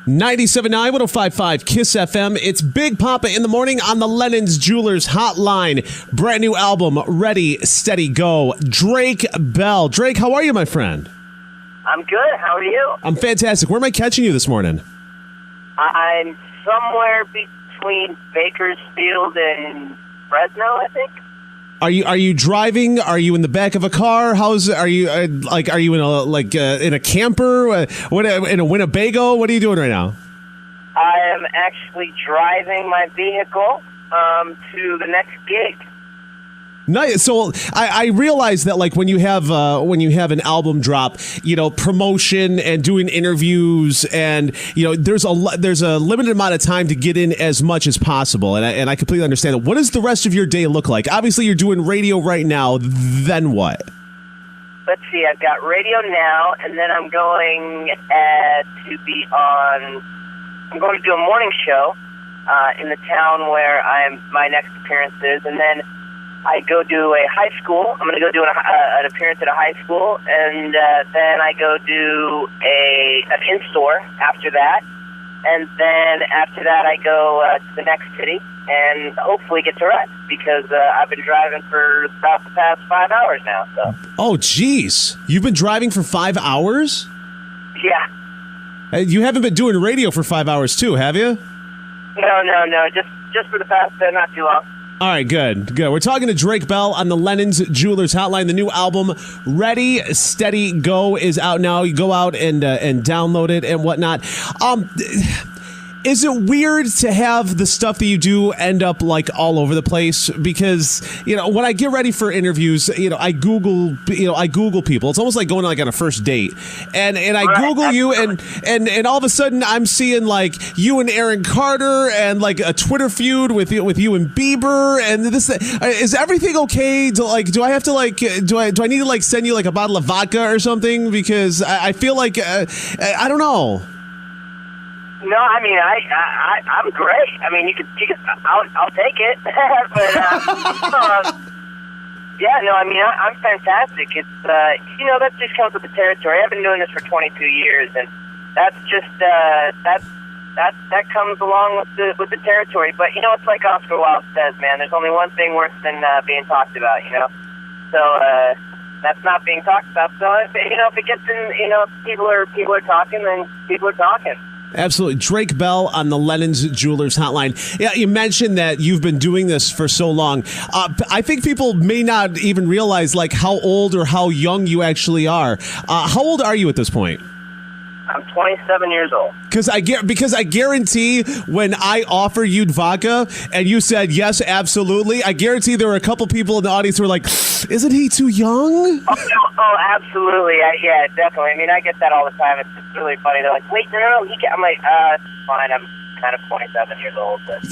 97.9, 105.5 KISS FM. It's Big Poppa in the morning on the Lennon's Jewelers Hotline. Brand new album, Ready, Steady, Go. Drake Bell. Drake, how are you, my friend? I'm good. How are you? I'm fantastic. Where am I catching you this morning? I'm somewhere between Bakersfield and Fresno, I think. Are you driving? Are you in the back of a car? Are you in a camper? What in a Winnebago? What are you doing right now? I am actually driving my vehicle to the next gig. Nice. So I realize that like when you have an album drop, promotion and doing interviews and there's a limited amount of time to get in as much as possible, and I completely understand it. What does the rest of your day look like? Obviously, you're doing radio right now. Then what? Let's see. I've got radio now, and then I'm going I'm going to do a morning show in the town where my next appearance is, and then I go do a high school. I'm going to go do an appearance at a high school, and then I go do an in-store after that. And then after that, I go to the next city and hopefully get to rest because I've been driving for about the past 5 hours now. So. Oh, geez. You've been driving for 5 hours? Yeah. You haven't been doing radio for 5 hours, too, have you? No. Just for the past not too long. All right, good. We're talking to Drake Bell on the Lennon's Jewelers Hotline. The new album, Ready, Steady, Go, is out now. You go out and download it and whatnot. Is it weird to have the stuff that you do end up like all over the place? Because when I get ready for interviews, I Google people. It's almost like going like on a first date, and I Google you, and all of a sudden I'm seeing like you and Aaron Carter, and like a Twitter feud with you and Bieber, and this. Is everything okay? Do I have to do I need to like send you like a bottle of vodka or something? Because I feel like I don't know. No, I mean I'm great. I mean you could I'll take it. But yeah, no, I mean I'm fantastic. It's that just comes with the territory. I've been doing this for 22 years, and that's just that comes along with the territory. But it's like Oscar Wilde says, man. There's only one thing worse than being talked about. So that's not being talked about. So if it gets in, people are talking, then people are talking. Absolutely. Drake Bell on the Lennon's Jewelers Hotline. Yeah, you mentioned that you've been doing this for so long. I think people may not even realize like how old or how young you actually are. How old are you at this point? I'm 27 years old. Because I guarantee when I offered you vodka and you said yes, absolutely, I guarantee there were a couple people in the audience who were like, isn't he too young? Oh, absolutely. Yeah, definitely. I mean, I get that all the time. It's really funny. They're like, wait, no. I'm like, fine. I'm kind of 27 years old. But.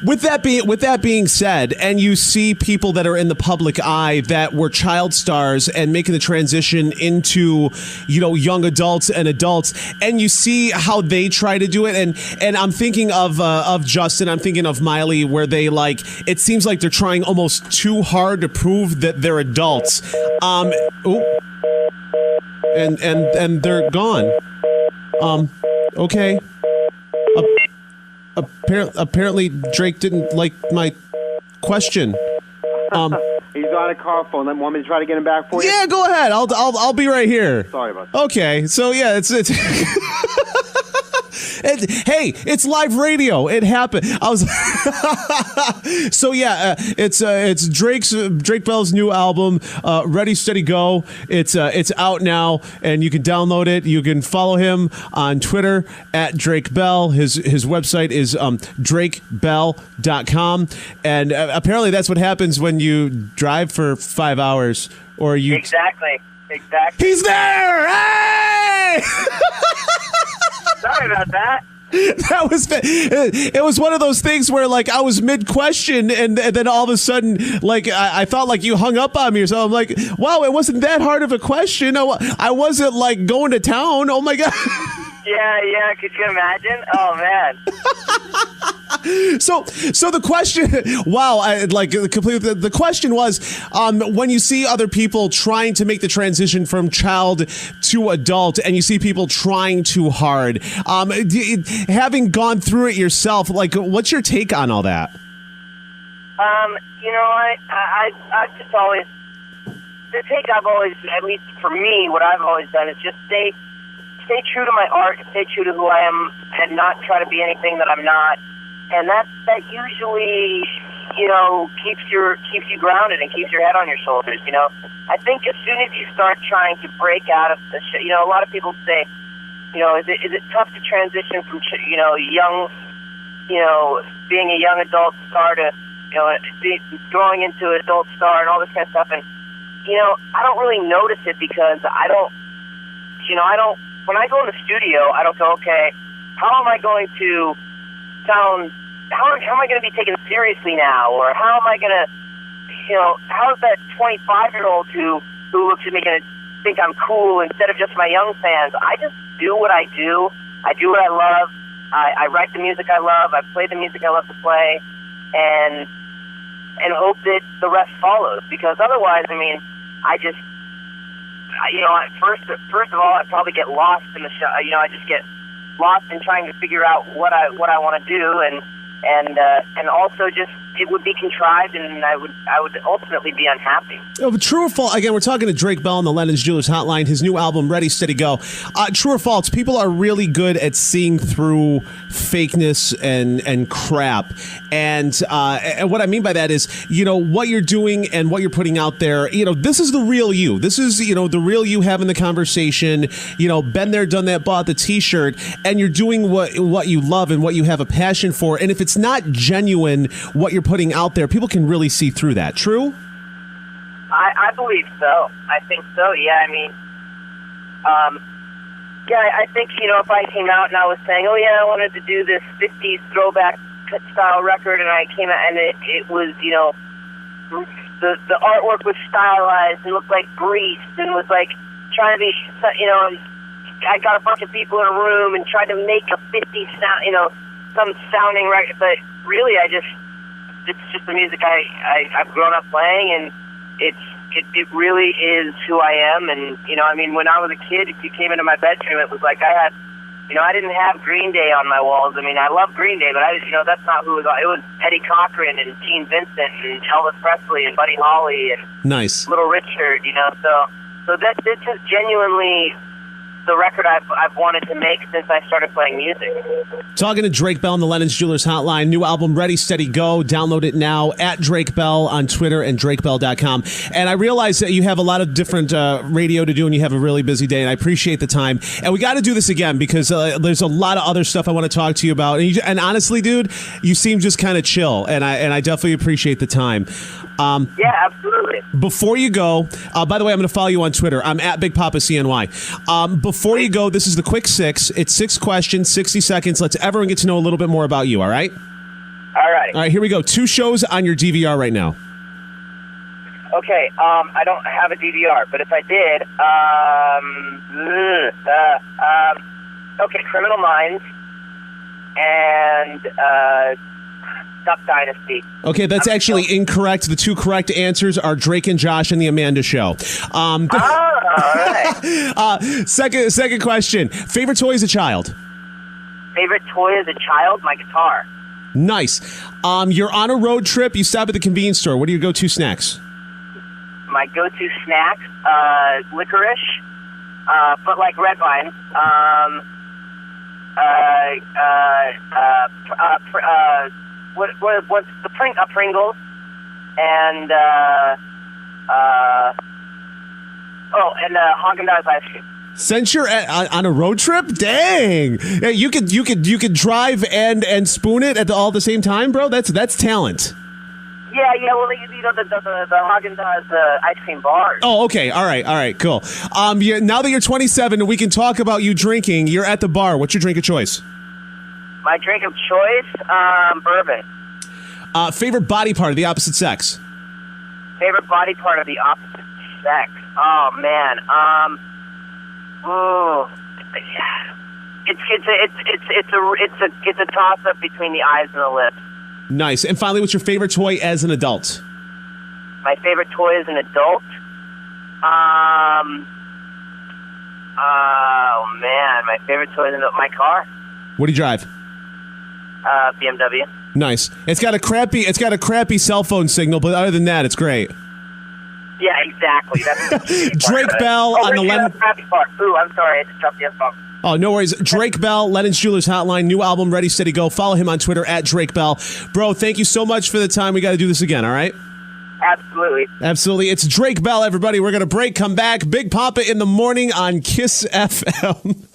With that being said, and you see people that are in the public eye that were child stars and making the transition into young adults and adults, and you see how they try to do it, and I'm thinking of Justin, I'm thinking of Miley, where they it seems like they're trying almost too hard to prove that they're adults. And they're gone. Okay. Apparently, Drake didn't like my question. He's on a car phone. Want me to try to get him back for you? Yeah, go ahead. I'll be right here. Sorry about that. Okay, so yeah, it's hey, it's live radio. It happened. So yeah, it's Drake Bell's new album, Ready, Steady, Go. It's out now, and you can download it. You can follow him on Twitter at Drake Bell. His website is drakebell.com, and apparently that's what happens when you drive for 5 hours, or you exactly. He's there. Hey! Sorry about that. It was one of those things where like I was mid question and then all of a sudden like I thought like you hung up on me or something. I'm like, wow, it wasn't that hard of a question. I wasn't like going to town. Oh my God. Yeah. Could you imagine? Oh man. So the question, wow, the question was, when you see other people trying to make the transition from child to adult, and you see people trying too hard, having gone through it yourself, like, what's your take on all that? I've just always, the take I've always, at least for me, what I've always done is just stay true to my art, stay true to who I am, and not try to be anything that I'm not. And that usually, keeps you grounded and keeps your head on your shoulders. I think as soon as you start trying to break out of the, a lot of people say, is it tough to transition from, young, being a young adult star to, growing into an adult star and all this kind of stuff. And I don't really notice it because I don't. When I go in the studio, I don't go, okay, how am I going to sound? How am I going to be taken seriously now? Or how am I going to, how is that 25-year-old who looks at me going to think I'm cool instead of just my young fans? I just do what I do. I do what I love. I write the music I love. I play the music I love to play, and hope that the rest follows. Because otherwise, first of all, I probably get lost in the show. I just get lost in trying to figure out what I want to do, and also just it would be contrived, and I would ultimately be unhappy. Oh, true or false? Again, we're talking to Drake Bell on the Lennon's Jewelers Hotline. His new album, Ready, Steady, Go. True or false? People are really good at seeing through fakeness and crap. And what I mean by that is, what you're doing and what you're putting out there. This is the real you. This is the real you having the conversation. Been there, done that, bought the T-shirt, and you're doing what you love and what you have a passion for. And if it's not genuine, what you're putting out there, people can really see through that. True? I believe so. I think so. Yeah. I think if I came out and I was saying, oh yeah, I wanted to do this 50s throwback style record, and I came out and it was the artwork was stylized and looked like grease and was like trying to be I got a bunch of people in a room and tried to make a 50s sound, some sounding record, but really it's just the music I've grown up playing, and it really is who I am. And when I was a kid, if you came into my bedroom, it was like I had, I didn't have Green Day on my walls. I love Green Day, but that's not who it was. It was Eddie Cochran and Gene Vincent and Elvis Presley and Buddy Holly and nice Little Richard. So this is genuinely the record I've wanted to make since I started playing music. Talking to Drake Bell on the Lennon's Jewelers Hotline. New album, Ready, Steady, Go. Download it now at Drake Bell on Twitter and drakebell.com. And I realize that you have a lot of different radio to do, and you have a really busy day, and I appreciate the time. And we got to do this again because there's a lot of other stuff I want to talk to you about. And honestly, dude, you seem just kind of chill, and I definitely appreciate the time. Yeah, absolutely. Before you go, by the way, I'm going to follow you on Twitter. I'm at Big Poppa CNY. Before you go, this is the quick six. It's 6 questions, 60 seconds. Let's everyone get to know a little bit more about you, all right? All right. All right, here we go. 2 shows on your DVR right now. Okay, I don't have a DVR, but if I did, okay, Criminal Minds and Duck Dynasty. Okay, that's actually incorrect. The 2 correct answers are Drake and Josh and The Amanda Show. All right. Second question. Favorite toy as a child? Favorite toy as a child? My guitar. Nice. You're on a road trip. You stop at the convenience store. What are your go-to snacks? My go-to snacks, licorice, but like red wine. What's the Pringles, and Haagen-Dazs ice cream. Since you're on a road trip, dang, yeah, you could drive and spoon it at all the same time, bro. That's talent. Yeah. Well, the Haagen-Dazs ice cream bars. Oh, okay. All right. Cool. Now that you're 27 and we can talk about you drinking, you're at the bar. What's your drink of choice? My drink of choice, bourbon. Favorite body part of the opposite sex? Favorite body part of the opposite sex? Oh, man. It's a toss up between the eyes and the lips. Nice. And finally, what's your favorite toy as an adult? My favorite toy as an adult? Oh man, my favorite toy is my car. What do you drive? BMW. Nice. It's got a crappy cell phone signal, but other than that, it's great. Yeah, exactly. That's Drake Bell on the Lennon. Crappy part. Ooh, I'm sorry, I just dropped the F-bomb. Oh, no worries. Drake Bell, Lennon's Jewelers Hotline, new album, Ready, Steady, Go. Follow him on Twitter at Drake Bell. Bro, thank you so much for the time. We got to do this again, all right? Absolutely. Absolutely. It's Drake Bell, everybody. We're going to break, come back. Big Poppa in the morning on Kiss FM.